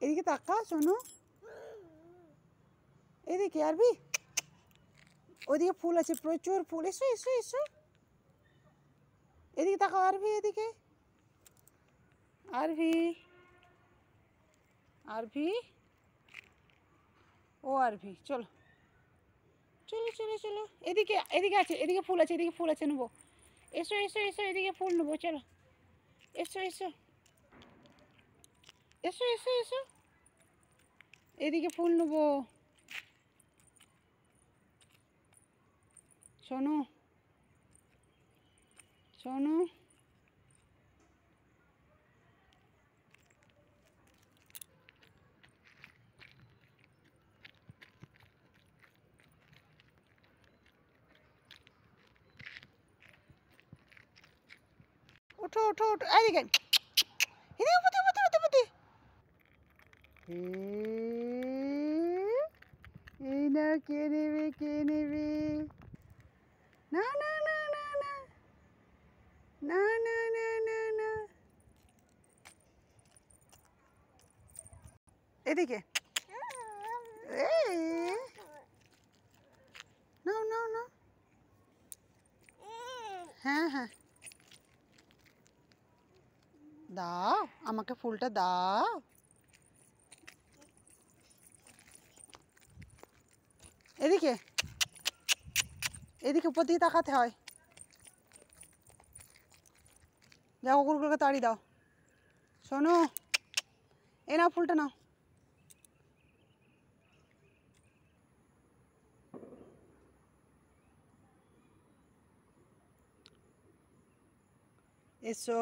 এদিকে তাকা শোনো, এদিকে আরবি, ওইদিকে ফুল আছে, প্রচুর ফুল। এসো এসো এসো, এদিকে তাকাও আরবি, এদিকে আরবি, আরবি, ও আরবি, চলো চলো চলো চলো, এদিকে এদিকে আছে, এদিকে ফুল আছে, এদিকে ফুল আছে, নেবো। এসো এসো এসো, এদিকে ফুল নেবো, চলো এসো এসো এসো এসো এসো, এদিকে ফুল নেবো। শোনো শোনো, ওঠো ওঠো ওঠো, এদিকে এদিকে পতি পতি পতি পতি। এই না, কে নেবে কে নেবে? না না না না না না না না না না, এদিকে নাও নাও নাও, হ্যাঁ হ্যাঁ, দাও আমাকে ফুলটা দাও। এদিকে এদিকে উপর দিকে তাকাতে হয়। যাও কুকুরগুলোকে তাড়ি দাও। শোনো, এ নাও ফুলটা নাও। এসো।